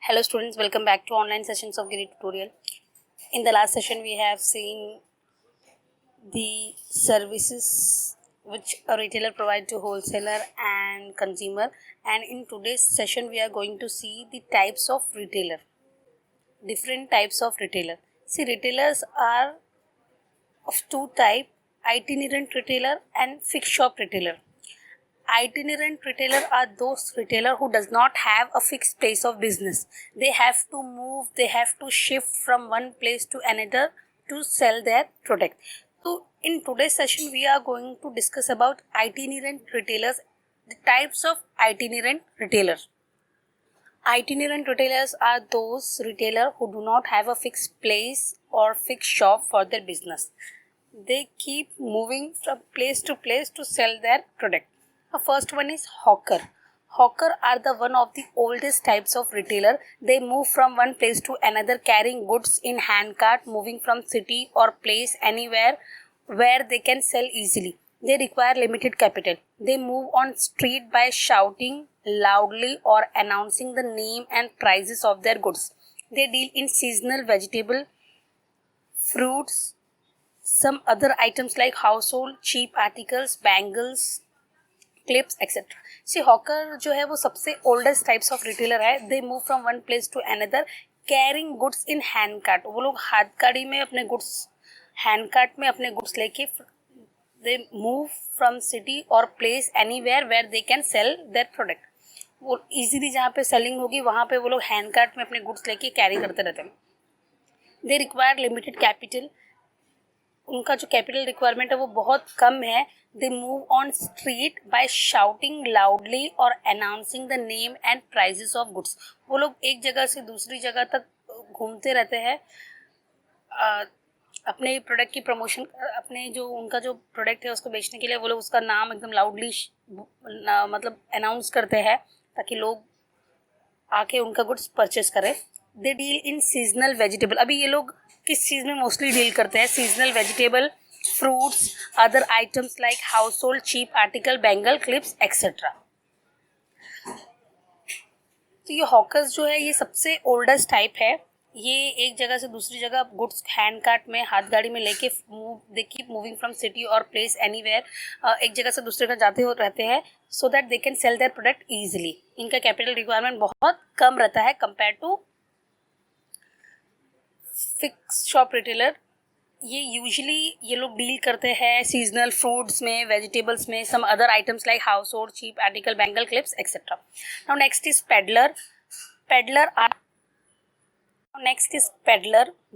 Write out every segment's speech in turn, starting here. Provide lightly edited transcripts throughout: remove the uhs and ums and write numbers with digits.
Hello students, welcome back to online sessions of Giri tutorial. In the last session we have seen the services which a retailer provide to wholesaler and consumer, and in today's session we are going to see the types of retailer, different types of retailer. See, retailers are of two type: itinerant retailer and fixed shop retailer. Itinerant retailer are those retailer who does not have a fixed place of business. They have to move, they have to shift from one place to another to sell their product. So in today's session we are going to discuss about itinerant retailers, the types of itinerant retailers. Itinerant retailers are those retailers who do not have a fixed place or fixed shop for their business. They keep moving from place to place to sell their product. The first one is hawker. Hawker are the one of the oldest types of retailer. They move from one place to another carrying goods in handcart, moving from city or place anywhere where they can sell easily. They require limited capital. They move on street by shouting loudly or announcing the name and prices of their goods. They deal in seasonal vegetable, fruits, some other items like household, cheap articles, bangles, clips etcetera. See hawker जो है वो सबसे oldest types of retailer है. They move from one place to another carrying goods in hand cart. वो लोग हाथ गाड़ी में अपने गुड्स, हैंड कार्ट में अपने गुड्स लेके दे मूव फ्रॉम सिटी और place anywhere where they can sell their product. वो इजीली जहाँ पे सेलिंग होगी वहाँ पे वो लोग हैंड कार्ट में अपने गुड्स लेके कैरी करते रहते हैं. They require limited capital. उनका जो कैपिटल रिक्वायरमेंट है वो बहुत कम है. They move on street by shouting loudly और announcing the name and prices of goods. वो लोग एक जगह से दूसरी जगह तक घूमते रहते हैं अपने प्रोडक्ट की प्रमोशन, अपने जो उनका जो प्रोडक्ट है उसको बेचने के लिए वो लोग उसका नाम एकदम लाउडली मतलब अनाउंस करते हैं ताकि लोग आके उनका गुड्स परचेस करें. दे डील इन सीजनल वेजिटेबल. अभी ये लोग किस चीज़ में मोस्टली डील करते हैं? Seasonal vegetable, fruits, other items like household, cheap article, bangle, clips etcetera. तो ये हॉकर्स जो है ये सबसे ओल्डेस्ट टाइप है. ये एक जगह से दूसरी जगह गुड्स हैंड कार्ट में, हाथ गाड़ी में लेके they keep moving from city और प्लेस एनीवेयर. एक जगह से दूसरी जगह जाते हो रहते हैं so that they can sell their product easily. इनका कैपिटल रिक्वायरमेंट बहुत कम रहता है compare to fix shop retailer. ये यूजुअली ये लोग डील करते हैं सीजनल फ्रूट्स में, वेजिटेबल्स में, some other items like household, cheap article, bangle, clips etcetera. Now next is peddler.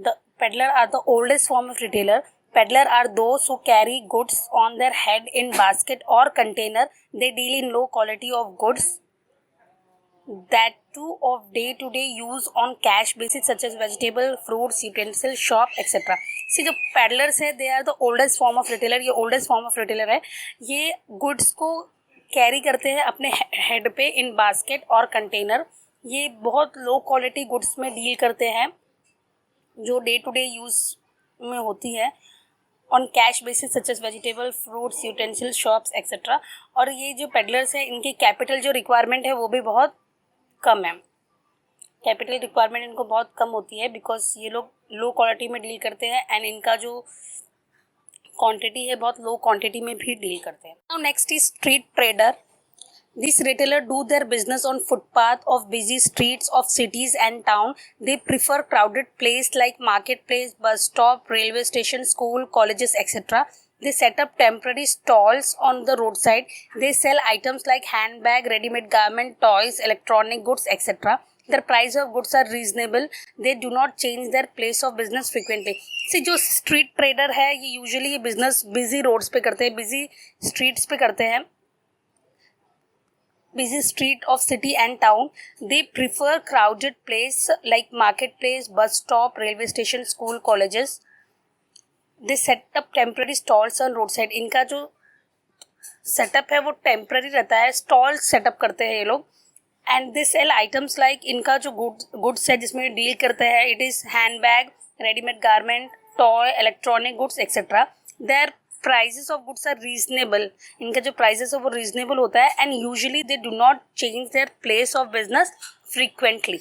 The peddler are the oldest form of retailer. Peddler are those who carry goods on their head in basket or container. They deal in low quality of goods that too of day-to-day use on cash basis such as vegetable, fruits, utensil, shop etc. See, जो peddlers है they are the oldest form of retailer. ये oldest form of retailer है. ये goods को carry करते हैं अपने head पे इन बास्केट और कंटेनर. ये बहुत लो क्वालिटी गुड्स में डील करते हैं जो डे टू डे यूज़ में होती है on cash basis such as vegetable, fruits, utensil, shops etcetera. और ये जो पेडलर्स हैं इनकी कैपिटल जो रिक्वायरमेंट है वो भी बहुत कम है. कैपिटल रिक्वायरमेंट इनको बहुत कम होती है बिकॉज ये लोग लो क्वालिटी में डील करते हैं एंड इनका जो क्वांटिटी है बहुत लो क्वांटिटी में भी डील करते हैं. Now next is street trader. These retailers do their business on footpath of busy streets of cities and town. They prefer crowded place like marketplace, bus stop, railway station, school, colleges, etc. They set up temporary stalls on the roadside. They sell items like handbag, ready-made garment, toys, electronic goods, etc. Their price of goods are reasonable. They do not change their place of business frequently. See, जो street trader है ये usually ये business busy roads पे करते हैं, busy streets पे करते हैं, busy street of city and town. They prefer crowded place like marketplace, bus stop, railway station, school, colleges. They set up temporary stalls on roadside. इनका जो setup है वो टेम्पररी रहता है. स्टॉल सेटअप करते हैं ये लोग and they sell items like इनका जो गुड्स है जिसमें डील करते हैं it is handbag, readymade garment, toy, electronic goods etcetera. Their prices of goods are reasonable. इनका जो प्राइजेस है वो रीजनेबल होता है and usually they do not change their place of business frequently.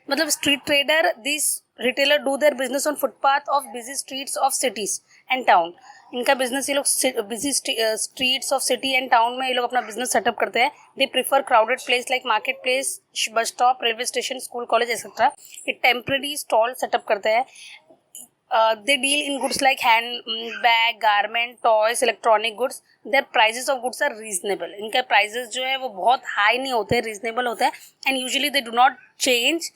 मतलब street trader, this retailer do their business on footpath of busy streets of cities and town. इनका business ये लोग busy streets of city and town में ये लोग अपना business setup करते हैं. They prefer crowded place like market place, bus stop, railway station, school, college etcetera. ये टेम्पररी स्टॉल सेटअप करते हैं. They deal in goods like handbag, garment, toys, electronic goods. Their prices of goods are reasonable. इनके prices जो है वो बहुत high नहीं होते, reasonable होते हैं, and usually they do not change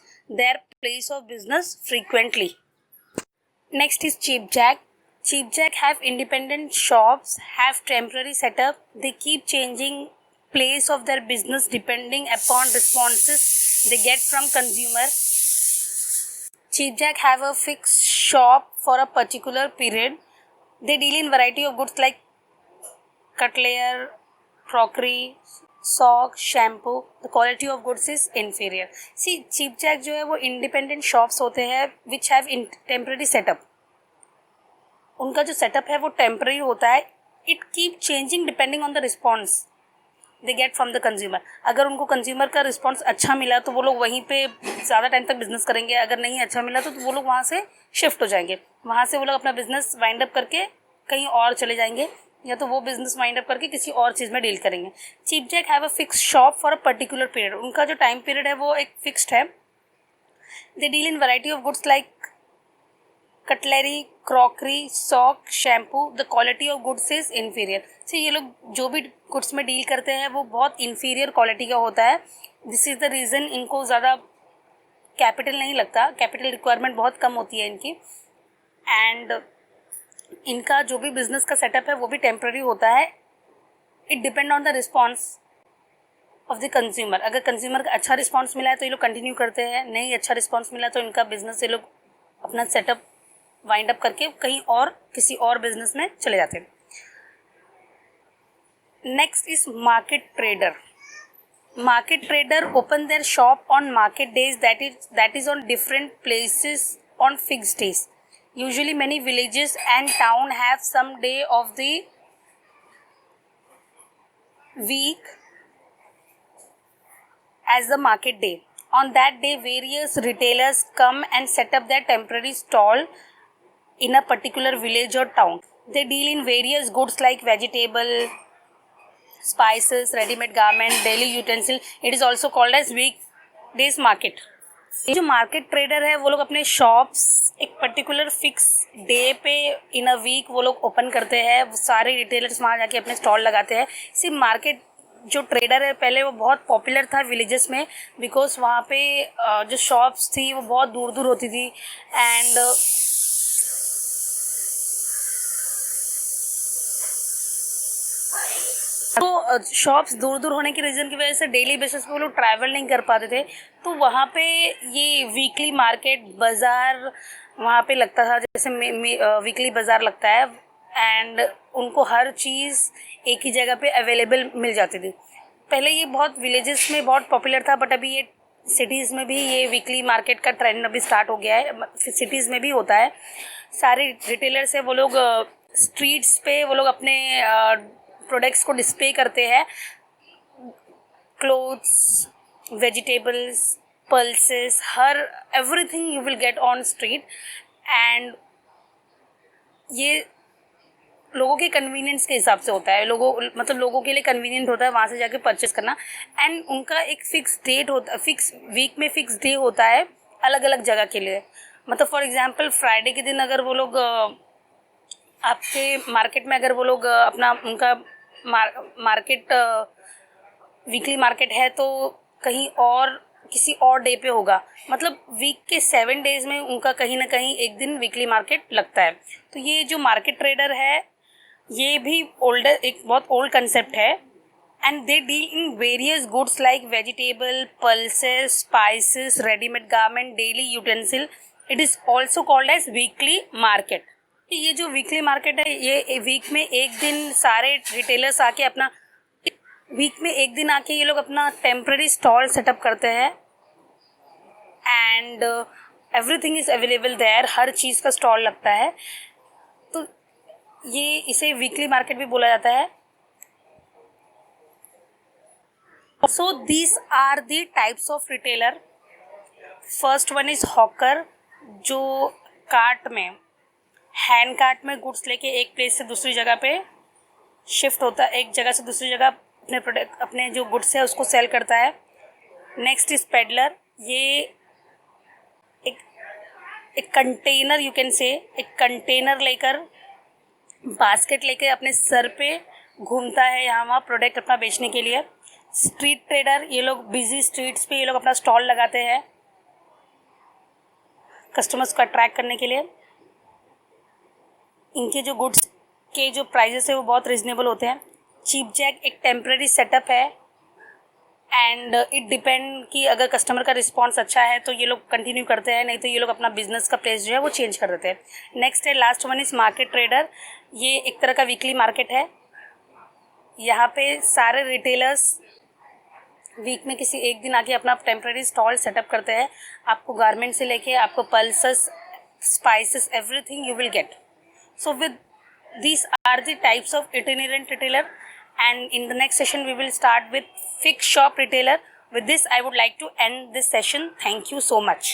their place of business frequently. Next is Cheap Jack. Cheap Jack have independent shops, have temporary setup. They keep changing place of their business depending upon responses they get from consumer. Cheap Jack have a fixed shop for a particular period. They deal in variety of goods like cutlery, crockery, sock, shampoo. The quality of goods is inferior. See, Cheap Jack जो है वो independent shops होते हैं which have temporary setup. उनका जो setup है वो temporary होता है. It keep changing depending on the response they get from the consumer. अगर उनको कंज्यूमर का रिस्पॉन्स अच्छा मिला तो वो लोग वहीं पे ज़्यादा टाइम तक बिजनेस करेंगे. अगर नहीं अच्छा मिला तो वो लोग वहाँ से शिफ्ट हो जाएंगे. वहाँ से वो लोग अपना बिजनेस वाइंड अप करके कहीं और चले जाएंगे, या तो वो बिजनेस वाइंड अप करके किसी और चीज़ में डील करेंगे. Cheap jack have a fix shop for a particular period. उनका जो टाइम पीरियड है वो एक फिक्स्ड है. They deal in variety of goods like cutlery, crockery, sock, shampoo. The quality of goods is inferior. से ये लोग जो भी गुड्स में डील करते हैं वो बहुत इन्फीरियर क्वालिटी का होता है. दिस इज़ द रीज़न इनको ज़्यादा कैपिटल नहीं लगता, कैपिटल रिक्वायरमेंट बहुत कम होती है इनकी. एंड इनका जो भी बिजनेस का सेटअप है वो भी टेम्प्ररी होता है. It depend on the response of the consumer. अगर कंज्यूमर का अच्छा रिस्पॉन्स मिला है तो ये लोग कंटिन्यू करते हैं, नहीं अच्छा रिस्पॉन्स मिला तो इनका बिजनेस ये लोग अपना सेटअप वाइंड अप करके कहीं और किसी और बिजनेस में चले जाते हैं. Next is market trader. Market trader open there shop on market days that is on different places on fixed days. Usually many villages and town have some day of the week as the market day. On that day various retailers come and set up their temporary stall in a particular village or town. They deal in various goods like vegetable, spices, ready-made garment, daily utensil. It is also called as weekdays market. ये जो market trader है वो लोग अपने shops एक particular fix day पे इन a week वो लोग ओपन करते हैं. सारे रिटेलर्स वहाँ जाके अपने स्टॉल लगाते हैं. सिर्फ मार्केट जो ट्रेडर है पहले वो बहुत पॉपुलर था विलेजेस में, बिकॉज वहाँ पे जो शॉप्स थी वो बहुत दूर दूर होती थी. एंड तो शॉप्स दूर दूर होने की रीज़न की वजह से डेली बेसिस पे वो लोग ट्रैवल नहीं कर पाते थे. तो वहाँ पे ये वीकली मार्केट बाज़ार वहाँ पे लगता था, जैसे वीकली बाज़ार लगता है. एंड उनको हर चीज़ एक ही जगह पे अवेलेबल मिल जाती थी. पहले ये बहुत विलेजेस में बहुत पॉपुलर था, बट अभी ये सिटीज़ में भी ये वीकली मार्केट का ट्रेंड अभी स्टार्ट हो गया है. सिटीज़ में भी होता है. सारे रिटेलर्स है वो लोग स्ट्रीट्स पे वो लोग अपने प्रोडक्ट्स को डिस्प्ले करते हैं. Clothes, vegetables, pulses, her everything you will get on street. And ये लोगों के कन्वीनियंस के हिसाब से होता है. लोगों के लिए कन्वीनियंट होता है वहाँ से जाके परचेस करना. एंड उनका एक फिक्स डेट होता है, फिक्स वीक में फिक्स डे होता है अलग अलग जगह के लिए. मतलब फॉर एग्जांपल फ्राइडे के दिन अगर वो लोग आपके मार्केट में अगर वो लोग अपना उनका मार्केट वीकली मार्केट है तो कहीं और किसी और डे पे होगा. मतलब वीक के 7 डेज में उनका कहीं ना कहीं एक दिन वीकली मार्केट लगता है. तो ये जो मार्केट ट्रेडर है ये भी एक बहुत ओल्ड कंसेप्ट है. And they deal in various goods like vegetable, pulses, spices, readymade garment, daily utensil. It is also called as weekly market. ये जो वीकली मार्केट है ये वीक में एक दिन सारे रिटेलर्स आके अपना ये लोग अपना टेम्पररी स्टॉल सेटअप करते हैं. And everything is available there. हर चीज़ का स्टॉल लगता है. तो ये इसे वीकली मार्केट भी बोला जाता है. So these are the types of retailer. First one is hawker, जो कार्ट में, हैंड कार्ट में गुड्स लेके एक प्लेस से दूसरी जगह पे शिफ्ट होता है, एक जगह से दूसरी जगह अपने प्रोडक्ट, अपने जो गुड्स है उसको सेल करता है। नेक्स्ट इज पेडलर, ये एक एक कंटेनर, यू कैन से, एक कंटेनर लेकर, बास्केट लेकर अपने सर पे घूमता है यहाँ वहाँ प्रोडक्ट अपना बेचने के लिए। स्ट्रीट ट्रेडर, ये लोग बिजी स्ट्रीट्स पे ये लोग अपना स्टॉल लगाते हैं कस्टमर्स को अट्रैक्ट करने के लिए। इनके जो गुड्स के जो प्राइजेस है वो बहुत रिजनेबल होते हैं। चीप जैक एक टेम्परेरी सेटअप है एंड इट डिपेंड कि अगर कस्टमर का रिस्पॉन्स अच्छा है तो ये लोग कंटिन्यू करते हैं, नहीं तो ये लोग अपना बिजनेस का प्लेस जो है वो चेंज कर देते हैं। नेक्स्ट है, last one is market trader, ये एक तरह का वीकली मार्केट है। यहाँ पे सारे रिटेलर्स वीक में किसी एक दिन आके अपना टेम्परेरी स्टॉल सेटअप करते हैं। आपको गारमेंट से लेके आपको pulses, spices, everything you will get. So with these are the types of itinerant retailer, and in the next session we will start with fixed shop retailer. With this I would like to end this session. Thank you so much.